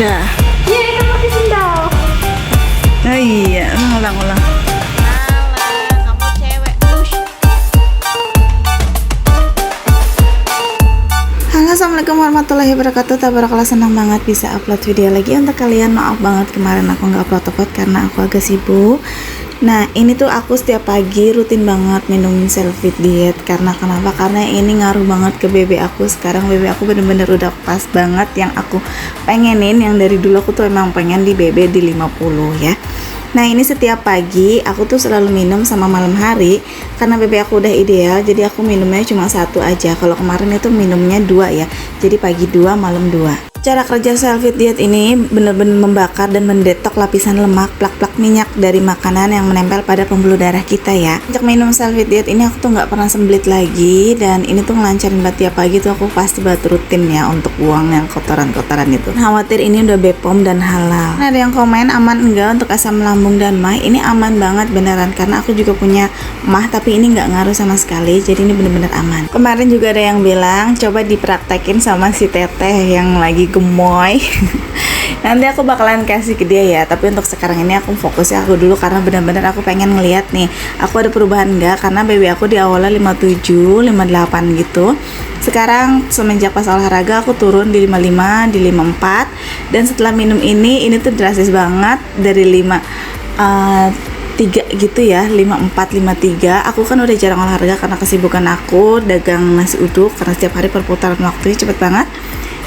Dah. Yeay, kan pakai sendal. Oh iya, ulang. Alah, kamu cewek. Ush. Halo, assalamualaikum warahmatullahi wabarakatuh. Tabarakallah, senang banget bisa upload video lagi untuk kalian. Maaf banget kemarin aku nggak upload karena aku agak sibuk. Nah, ini tuh aku setiap pagi rutin banget minum Selfit Diet. Karena kenapa? Karena ini ngaruh banget ke BB aku. Sekarang BB aku bener-bener udah pas banget yang aku pengenin. Yang dari dulu aku tuh emang pengen di BB di 50 ya. Nah, ini setiap pagi aku tuh selalu minum sama malam hari. Karena BB aku udah ideal, jadi aku minumnya cuma satu aja. Kalau kemarin itu minumnya 2 ya. Jadi pagi 2, malam 2. Cara kerja Selfit Diet ini benar-benar membakar dan mendetok lapisan lemak, plak-plak minyak dari makanan yang menempel pada pembuluh darah kita ya. Sejak minum Selfit Diet ini aku tuh nggak pernah sembelit lagi, dan ini tuh ngelancarin banget tiap pagi tuh aku pasti buat rutin ya untuk buang yang kotoran-kotoran itu. Khawatir ini udah BPOM dan halal. Nah, ada yang komen aman enggak untuk asam lambung dan mah? Ini aman banget beneran, karena aku juga punya mah tapi ini nggak ngaruh sama sekali, jadi ini bener-bener aman. Kemarin juga ada yang bilang coba dipraktekin sama si teteh yang lagi gemoy. Nanti aku bakalan kasih ke dia ya, tapi untuk sekarang ini aku fokusnya aku dulu karena benar-benar aku pengen ngeliat nih aku ada perubahan enggak, karena baby aku di awalnya 57, 58 gitu. Sekarang semenjak pas olahraga aku turun di 55, di 54, dan setelah minum ini tuh drastis banget dari 3 gitu ya, 54, 53. Aku kan udah jarang olahraga karena kesibukan aku dagang nasi uduk, karena setiap hari perputaran waktunya cepet banget.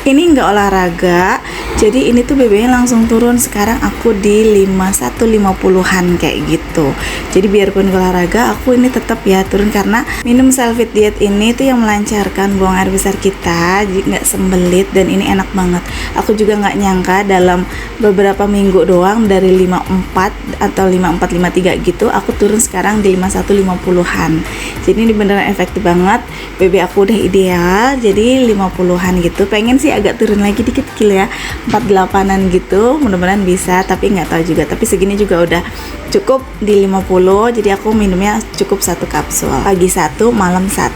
Ini nggak olahraga, jadi ini tuh BB-nya langsung turun. Sekarang aku di 51, 50-an kayak gitu. Jadi biarpun olahraga, aku ini tetap ya turun, karena minum Selfit Diet ini tuh yang melancarkan buang air besar kita, jadi nggak sembelit, dan ini enak banget. Aku juga nggak nyangka dalam beberapa minggu doang dari 54 atau 54, 53 gitu, aku turun sekarang di 51, 50-an. Jadi ini beneran efektif banget. BB aku udah ideal, jadi 50-an gitu. Pengen sih agak turun lagi dikit kilo ya, 48-an gitu, mudah-mudahan bisa, tapi nggak tahu juga. Tapi segini juga udah cukup di 50, jadi aku minumnya cukup 1 kapsul, pagi 1, malam 1.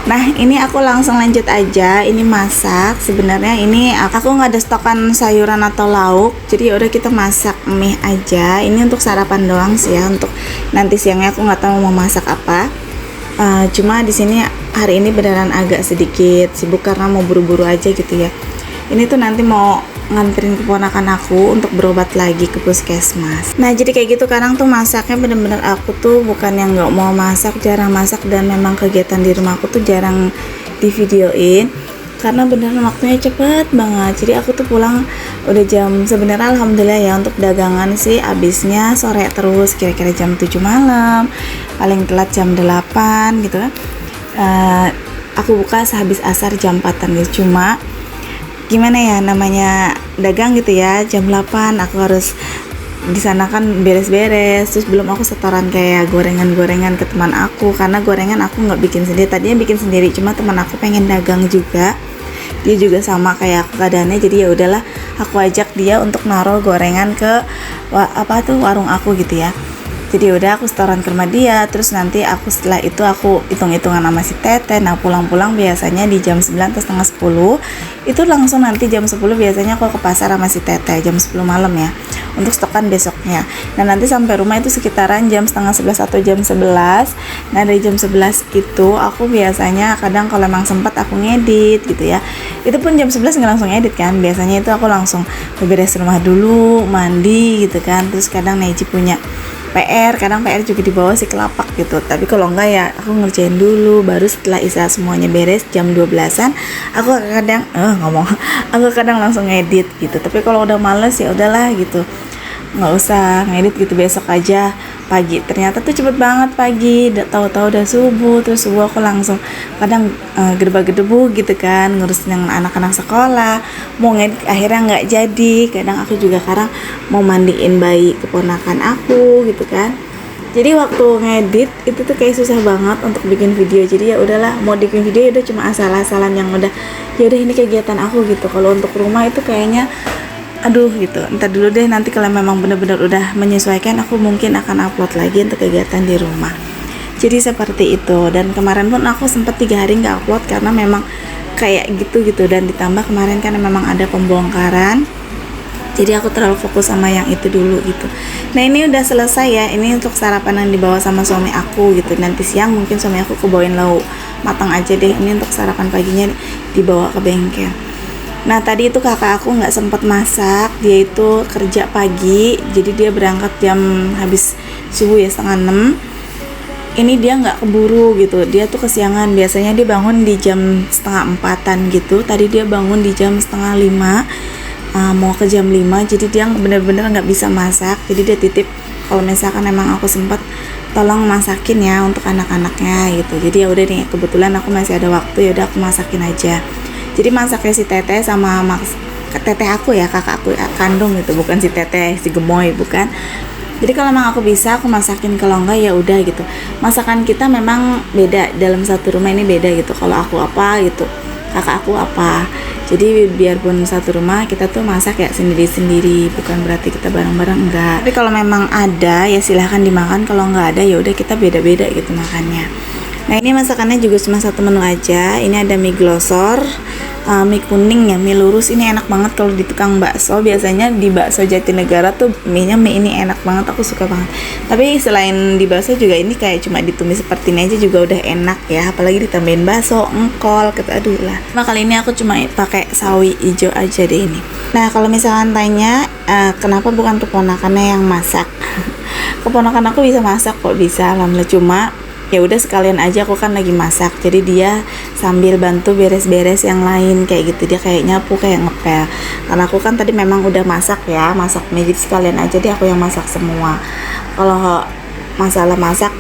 Nah, ini aku langsung lanjut aja. Ini masak. Sebenarnya ini aku nggak ada stokan sayuran atau lauk, jadi udah kita masak mie aja. Ini untuk sarapan doang sih ya, untuk nanti siangnya aku nggak tahu mau masak apa. Cuma di sini hari ini beneran agak sedikit sibuk karena mau buru-buru aja gitu ya. Ini tuh nanti mau nganterin keponakan aku untuk berobat lagi ke puskesmas. Nah, jadi kayak gitu. Kadang tuh masaknya bener-bener aku tuh bukan yang nggak mau masak, jarang masak, dan memang kegiatan di rumah aku tuh jarang di videoin karena beneran waktunya cepet banget. Jadi aku tuh pulang udah sebenarnya alhamdulillah ya, untuk dagangan sih abisnya sore terus, kira-kira jam 7 malam, paling telat jam 8 gitu kan. Aku buka sehabis asar jam 4-an gitu. Cuma gimana ya, namanya dagang gitu ya, jam 8 aku harus di sana kan beres-beres, terus belum aku setoran kayak gorengan-gorengan ke teman aku, karena gorengan aku nggak bikin sendiri. Tadinya bikin sendiri, cuma teman aku pengen dagang juga, dia juga sama kayak aku keadaannya, jadi ya udahlah aku ajak dia untuk naruh gorengan ke warung aku gitu ya. Jadi udah aku setoran ke rumah dia, terus nanti aku setelah itu aku hitung-hitungan sama si Teteh. Nah, pulang-pulang biasanya di jam 9 atau setengah 10, itu langsung nanti jam 10 biasanya aku ke pasar sama si Teteh, jam 10 malam ya, untuk stokan besoknya. Nah, nanti sampai rumah itu sekitaran jam setengah 11 atau jam 11. Nah, dari jam 11 itu aku biasanya kadang kalau emang sempat aku ngedit gitu ya. Itu pun jam 11 nggak langsung edit kan, biasanya itu aku langsung beberes rumah dulu, mandi gitu kan. Terus kadang Neji punya PR, kadang PR juga dibawa si kelapak gitu. Tapi kalau enggak ya aku ngerjain dulu, baru setelah Isa semuanya beres jam 12-an aku kadang aku kadang langsung ngedit gitu. Tapi kalau udah males ya udahlah gitu, nggak usah ngedit gitu, besok aja pagi. Ternyata tuh cepet banget pagi, tahu-tahu udah subuh. Terus subuh aku langsung kadang gedebak-gedebu gitu kan, ngurusin yang anak-anak sekolah, mau ngedit akhirnya nggak jadi. Kadang aku juga kadang mau mandiin bayi keponakan aku gitu kan. Jadi waktu ngedit itu tuh kayak susah banget untuk bikin video. Jadi ya udahlah, mau bikin video udah cuma asal-asalan yang udah ya udah ini kegiatan aku gitu. Kalau untuk rumah itu kayaknya aduh gitu, entar dulu deh, nanti kalau memang benar-benar udah menyesuaikan aku mungkin akan upload lagi untuk kegiatan di rumah. Jadi seperti itu. Dan kemarin pun aku sempat 3 hari nggak upload karena memang kayak gitu, dan ditambah kemarin kan memang ada pembongkaran Jadi aku terlalu fokus sama yang itu dulu gitu. Nah ini udah selesai ya. Ini untuk sarapan yang dibawa sama suami aku gitu. Nanti siang mungkin suami aku kebawain lauk matang aja deh. Ini untuk sarapan paginya dibawa ke bengkel. Nah tadi itu kakak aku nggak sempet masak. Dia itu kerja pagi. Jadi dia berangkat jam habis subuh ya 5:30. Ini dia nggak keburu gitu. Dia tuh kesiangan. Biasanya dia bangun di jam 4:30 gitu. Tadi dia bangun di jam 4:30. Mau ke jam 5, jadi dia bener-bener nggak bisa masak. Jadi dia titip kalau misalkan emang aku sempet tolong masakin ya untuk anak-anaknya gitu. Jadi ya udah nih, kebetulan aku masih ada waktu, ya udah aku masakin aja. Jadi masaknya si Teteh sama teteh aku ya, kakak aku kandung gitu, bukan si Teteh si gemoy, bukan. Jadi kalau memang aku bisa aku masakin, kalau enggak ya udah gitu. Masakan kita memang beda, dalam satu rumah ini beda gitu. Kalau aku apa gitu, kakak aku apa. Jadi biarpun satu rumah kita tuh masak ya sendiri-sendiri, bukan berarti kita bareng-bareng, enggak. Tapi kalau memang ada ya silahkan dimakan, kalau nggak ada ya udah kita beda-beda gitu makannya. Nah ini masakannya juga cuma satu menu aja. Ini ada mie glosor, mie kuning ya, mie lurus. Ini enak banget kalau di tukang bakso. Biasanya di bakso Jatinegara tuh mie ini enak banget, aku suka banget. Tapi selain di bakso juga ini kayak cuma ditumis seperti ini aja juga udah enak ya. Apalagi ditambahin bakso, engkol, gitu, aduh lah. Nah kali ini aku cuma pakai sawi hijau aja deh ini. Nah kalau misalkan tanya kenapa bukan keponakannya yang masak? Keponakan aku bisa masak kok, bisa, alhamdulillah. Cuma ya udah sekalian aja, aku kan lagi masak, jadi dia sambil bantu beres-beres yang lain kayak gitu. Dia kayak nyapu, kayak ngepel, karena aku kan tadi memang udah masak ya, masak mie, jadi sekalian aja deh aku yang masak semua. Kalau masalah masak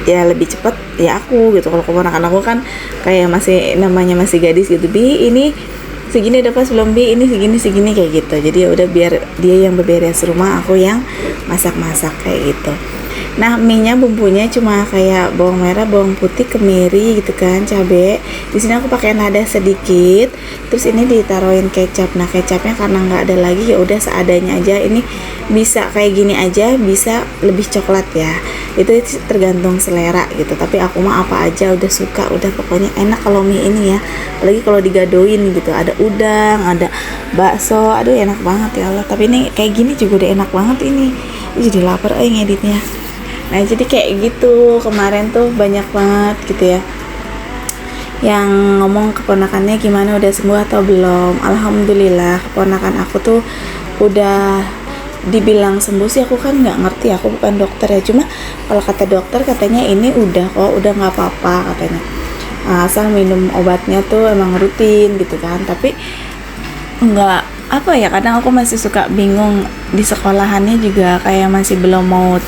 ya lebih cepet ya aku gitu. Kalau keponakan aku kan kayak masih namanya masih gadis gitu, Bi ini segini udah pas belum, Bi ini segini kayak gitu. Jadi ya udah biar dia yang beberes rumah, aku yang masak-masak kayak gitu. Nah mie-nya bumbunya cuma kayak bawang merah, bawang putih, kemiri gitu kan, cabe. Di sini aku pakai lada sedikit. Terus ini ditaruhin kecap. Nah kecapnya karena nggak ada lagi ya udah seadanya aja. Ini bisa kayak gini aja, bisa lebih coklat ya. Itu tergantung selera gitu. Tapi aku mah apa aja udah suka, udah pokoknya enak kalau mie ini ya. Apalagi kalau digadoin gitu, ada udang, ada bakso, aduh enak banget ya Allah. Tapi ini kayak gini juga udah enak banget ini. Jadi lapar ngeditnya. Nah jadi kayak gitu, kemarin tuh banyak banget gitu ya yang ngomong keponakannya gimana, udah sembuh atau belum. Alhamdulillah keponakan aku tuh udah dibilang sembuh sih, aku kan nggak ngerti, aku bukan dokter ya. Cuma kalau kata dokter katanya ini udah kok, udah nggak apa-apa katanya. Asal minum obatnya tuh emang rutin gitu kan. Tapi nggak apa ya, kadang aku masih suka bingung, di sekolahannya juga kayak masih belum mau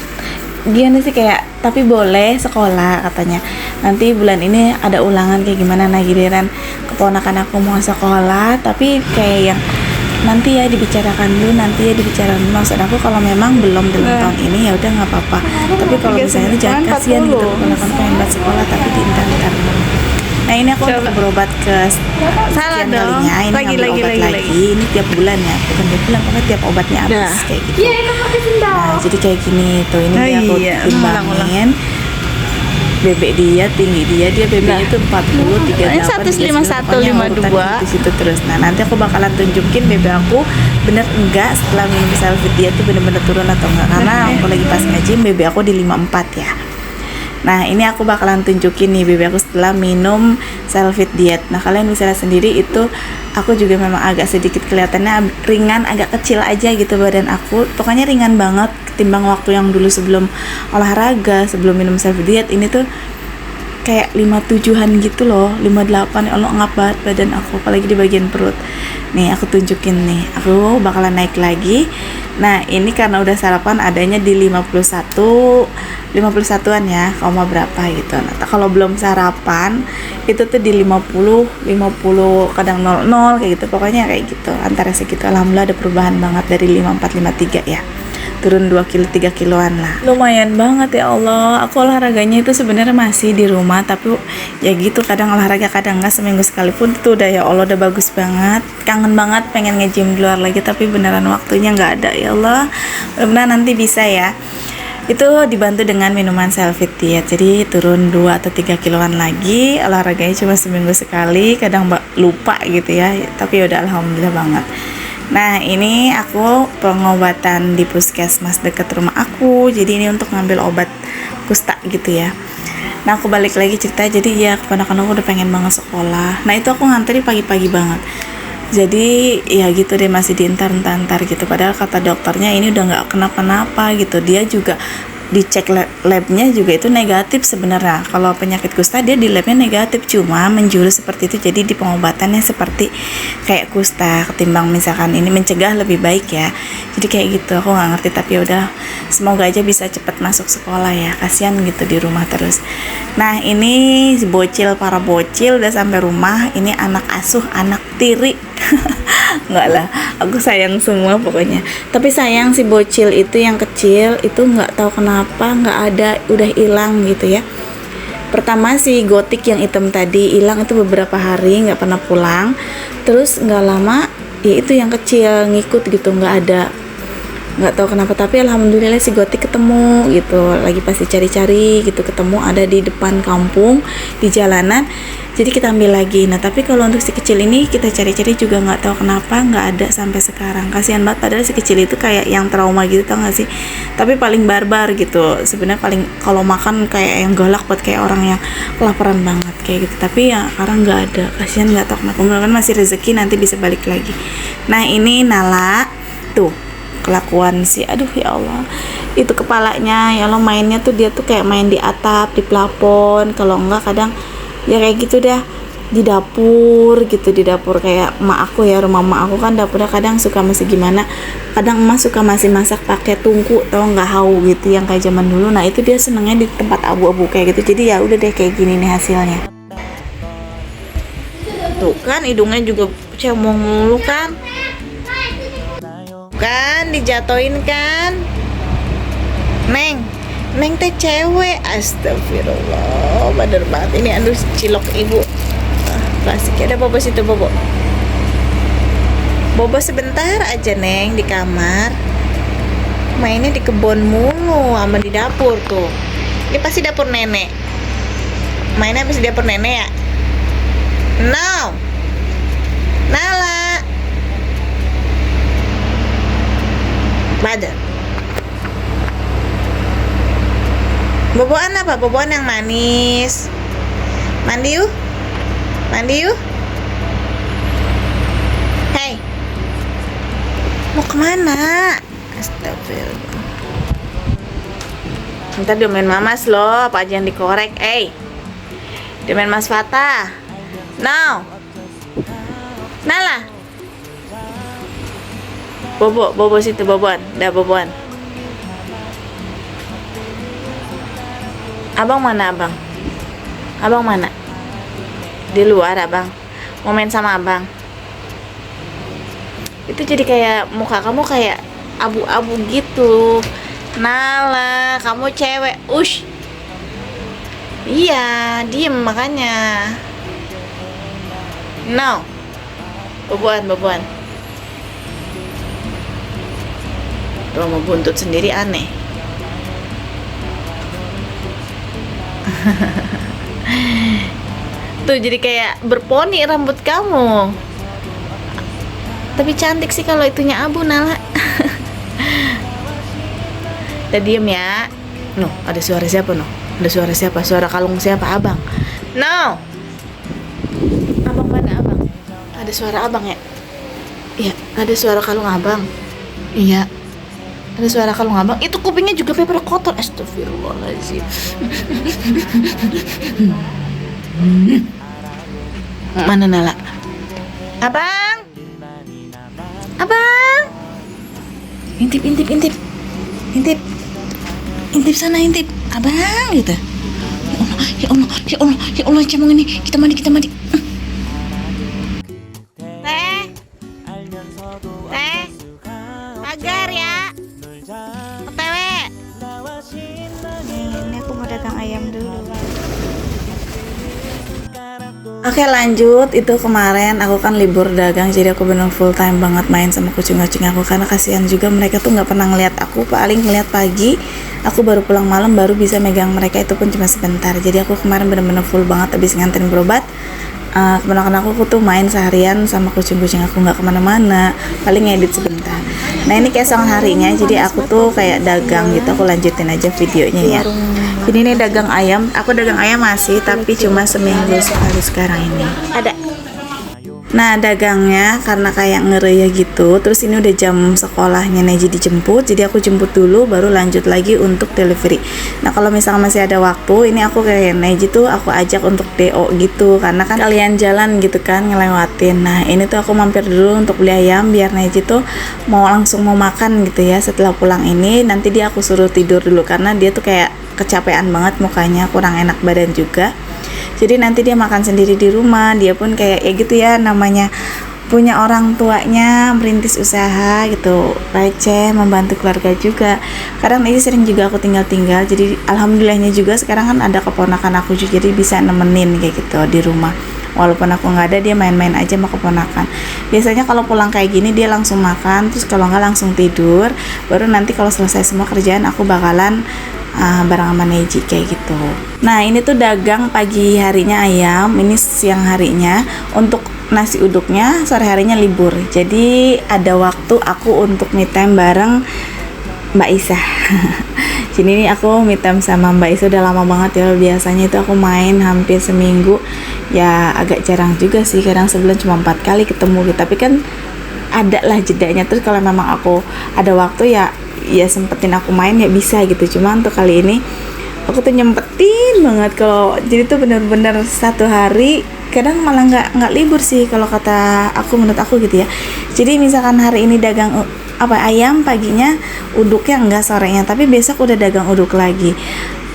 gimana sih, kayak tapi boleh sekolah katanya. Nanti bulan ini ada ulangan kayak gimana. Nah giliran keponakan aku mau sekolah, tapi kayak yang nanti ya dibicarakan dulu, maksud aku kalau memang belum dalam tahun ini ya udah nggak apa-apa. Tapi kalau misalnya itu jangan kasihan gitu, keponakan pengen banget sekolah tapi diintar-intar. Nah ini aku untuk berobat ke sekian kalinya, ini ngambil obat lagi. Ini tiap bulan ya, bukan tiap bulan, pokoknya tiap obatnya habis kayak gitu. Nah jadi kayak gini tuh, ini dia aku timbangin bebek dia, tinggi dia bebeknya tuh 40, 38, 151,52 di situ terus. Nah nanti aku bakalan tunjukin bebek aku bener enggak setelah minum Selfit dia tuh bener-bener turun atau enggak, karena aku lagi pas nge-gym bebek aku di 54 ya. Nah ini aku bakalan tunjukin nih bebek aku setelah minum Selfit diet. Nah kalian bisa lihat sendiri, itu aku juga memang agak sedikit kelihatannya ringan, agak kecil aja gitu badan aku. Pokoknya ringan banget ketimbang waktu yang dulu sebelum olahraga, sebelum minum Selfit diet. Ini tuh kayak 57an gitu loh, 58. Ya Allah ngap banget badan aku, apalagi di bagian perut. Nih aku tunjukin nih, aku bakalan naik lagi. Nah ini karena udah sarapan adanya di 51an ya, koma berapa gitu. Nah kalau belum sarapan itu tuh di 50 kadang 00 kayak gitu, pokoknya kayak gitu antara segitu. Alhamdulillah ada perubahan banget dari 54 53 ya, turun 2 kilo 3 kiloan lah, lumayan banget ya Allah. Aku olahraganya itu sebenarnya masih di rumah, tapi ya gitu kadang olahraga kadang enggak, seminggu sekali pun itu udah ya Allah udah bagus banget. Kangen banget pengen nge-gym di luar lagi, tapi beneran waktunya nggak ada ya Allah. Benar nanti bisa ya. Itu dibantu dengan minuman Selfit diet, jadi turun 2 atau 3 kiloan lagi. Olahraganya cuma seminggu sekali, kadang lupa gitu ya, tapi udah alhamdulillah banget. Nah, ini aku pengobatan di puskesmas dekat rumah aku. Jadi ini untuk ngambil obat kusta gitu ya. Nah, aku balik lagi cerita. Jadi ya keponakan aku udah pengen banget sekolah. Nah, itu aku ngantri pagi-pagi banget. Jadi ya gitu deh, masih diantar-antar gitu. Padahal kata dokternya ini udah nggak kenapa-napa gitu. Dia juga dicek labnya juga itu negatif sebenarnya. Kalau penyakit kusta dia di labnya negatif, cuma menjurus seperti itu. Jadi di pengobatannya seperti kayak kusta, ketimbang misalkan ini mencegah lebih baik ya. Jadi kayak gitu, aku nggak ngerti, tapi ya udah, semoga aja bisa cepet masuk sekolah ya. Kasihan gitu di rumah terus. Nah, ini si bocil, para bocil udah sampai rumah. Ini anak asuh, anak tiri. Enggak lah, aku sayang semua pokoknya. Tapi sayang si bocil itu yang kecil itu nggak tahu kenapa nggak ada, udah hilang gitu ya. Pertama si gotik yang hitam tadi hilang itu beberapa hari, nggak pernah pulang. Terus nggak lama ya itu yang kecil ngikut gitu, nggak ada, nggak tahu kenapa. Tapi alhamdulillah si gotik ketemu gitu, lagi pasti cari-cari gitu, ketemu ada di depan kampung di jalanan. Jadi kita ambil lagi. Nah, tapi kalau untuk si kecil ini kita cari-cari juga nggak tahu kenapa nggak ada sampai sekarang. Kasihan banget, padahal si kecil itu kayak yang trauma gitu, tau gak sih? Tapi paling barbar gitu. Sebenarnya paling kalau makan kayak yang galak buat kayak orang yang kelaparan banget kayak gitu. Tapi ya sekarang nggak ada. Kasihan, nggak tahu kenapa. Mudah-mudahan masih rezeki nanti bisa balik lagi. Nah, ini Nala tuh kelakuan sih, aduh ya Allah, itu kepalanya ya Allah, mainnya tuh dia tuh kayak main di atap, di plafon, kalau enggak kadang ya kayak gitu dah di dapur gitu, di dapur kayak emak aku ya, rumah emak aku kan dapurnya kadang suka masih gimana, kadang emak suka masih masak pakai tungku, tau nggak, hau gitu yang kayak zaman dulu. Nah, itu dia senengnya di tempat abu-abu kayak gitu. Jadi ya udah deh, kayak gini nih hasilnya. Tuh kan hidungnya juga cemong mulu kan dijatoin kan. Neng teh cewek, astagfirullah, bener banget ini. Aduh, cilok ibu. Plastik ada bobo situ, bobo sebentar aja Neng di kamar, mainnya di kebun mulu sama di dapur tuh. Ini pasti dapur nenek, mainnya pasti dapur nenek ya. No, Nala Badar. Boboan apa? Boboan yang manis. Mandi yuk. Hei, mau kemana? Astagfirullah. Ntar domain mamas loh, apa aja yang dikorek. Domain Mas Fatah. No, Nala. Bobo situ, boboan. Dah boboan. Abang mana abang? Abang mana? Di luar abang. Mau main sama abang. Itu jadi kayak muka kamu kayak abu-abu gitu. Nala, kamu cewek. Ush. Iya, diem makanya. No. Boboan. Tuh mau buntut sendiri, aneh. Tuh jadi kayak berponi rambut kamu. Tapi cantik sih kalau itunya abu, Nala. Udah diem ya. Nuh, ada suara siapa noh? Ada suara siapa? Suara kalung siapa? Abang. No. Abang mana abang? Ada suara abang ya? Iya, ada suara kalung abang. Iya. Ada suara kalung abang. Itu kupingnya juga paper kotor. Astagfirullahaladzim. Mana Nala? Abang. Intip sana, intip. Abang gitu. Ya Allah, cemong ini. Kita mandi. Teh. Pagar ya. OTW. Ini aku mau dagang ayam dulu. Oke, lanjut. Itu kemarin aku kan libur dagang, jadi aku bener full time banget main sama kucing-kucing aku, karena kasihan juga mereka tuh nggak pernah ngeliat aku, paling ngeliat pagi. Aku baru pulang malam baru bisa megang mereka, itu pun cuma sebentar. Jadi aku kemarin bener-bener full banget, habis nganterin berobat, keponakan aku tuh main seharian sama kucing-kucing aku, nggak kemana-mana, paling ngedit sebentar. Nah ini keesokan harinya, jadi aku tuh kayak dagang gitu, aku lanjutin aja videonya ya. Jadi ini dagang ayam, aku dagang ayam masih, tapi cuma seminggu sekali sekarang ini. Ada. Nah dagangnya karena kayak ngereya gitu, terus ini udah jam sekolahnya Neji dijemput, jadi aku jemput dulu baru lanjut lagi untuk delivery. Nah kalau misalnya masih ada waktu, ini aku kayak Neji tuh aku ajak untuk DO gitu, karena kan kalian jalan gitu kan ngelewatin. Nah ini tuh aku mampir dulu untuk beli ayam biar Neji tuh langsung mau makan gitu ya. Setelah pulang ini nanti dia aku suruh tidur dulu karena dia tuh kayak kecapean banget mukanya, kurang enak badan juga. Jadi nanti dia makan sendiri di rumah, dia pun kayak ya gitu ya, namanya punya orang tuanya, merintis usaha gitu, receh, membantu keluarga juga. Kadang ini sering juga aku tinggal-tinggal, jadi alhamdulillahnya juga sekarang kan ada keponakan aku juga, jadi bisa nemenin kayak gitu di rumah. Walaupun aku nggak ada, dia main-main aja sama keponakan. Biasanya kalau pulang kayak gini dia langsung makan, terus kalau nggak langsung tidur. Baru nanti kalau selesai semua kerjaan aku bakalan bareng sama Neji kayak gitu. Nah ini tuh dagang pagi harinya ayam, ini siang harinya. Untuk nasi uduknya sore harinya libur, jadi ada waktu aku untuk me time bareng Mbak Isa. Jadi ini aku me time sama Mbak Isa udah lama banget ya. Biasanya itu aku main hampir seminggu, ya agak jarang juga sih, kadang sebulan cuma 4 kali ketemu gitu, tapi kan ada lah jedanya. Terus kalau memang aku ada waktu ya sempetin aku main ya bisa gitu. Cuma untuk kali ini aku tuh nyempetin banget, kalau jadi tuh bener-bener satu hari, kadang malah nggak libur sih kalau kata aku, menurut aku gitu ya. Jadi misalkan hari ini dagang ayam paginya, uduknya enggak sorenya, tapi besok udah dagang uduk lagi.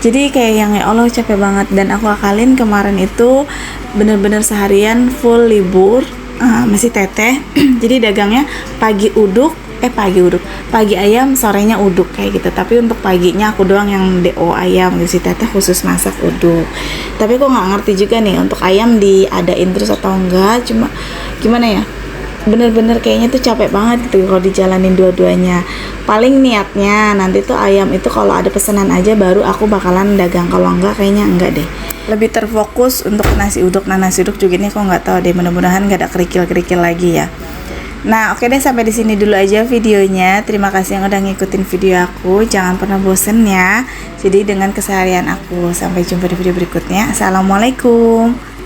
Jadi kayak yang ya Allah capek banget. Dan aku akalin kemarin itu bener-bener seharian full libur, masih teteh. Jadi dagangnya pagi ayam, sorenya uduk kayak gitu. Tapi untuk paginya aku doang yang DO ayam, si teteh khusus masak uduk. Tapi aku nggak ngerti juga nih untuk ayam diadain terus atau enggak. Cuma gimana ya, bener-bener kayaknya tuh capek banget gitu kalau dijalanin dua-duanya. Paling niatnya nanti tuh ayam itu kalau ada pesanan aja baru aku bakalan dagang, kalau enggak kayaknya enggak deh, lebih terfokus untuk nasi uduk. Nah nasi uduk juga ini kok nggak tahu deh, mudah-mudahan nggak ada kerikil-kerikil lagi ya. Nah oke deh, sampai di sini dulu aja videonya. Terima kasih yang udah ngikutin video aku, jangan pernah bosen ya jadi dengan keseharian aku. Sampai jumpa di video berikutnya. Assalamualaikum.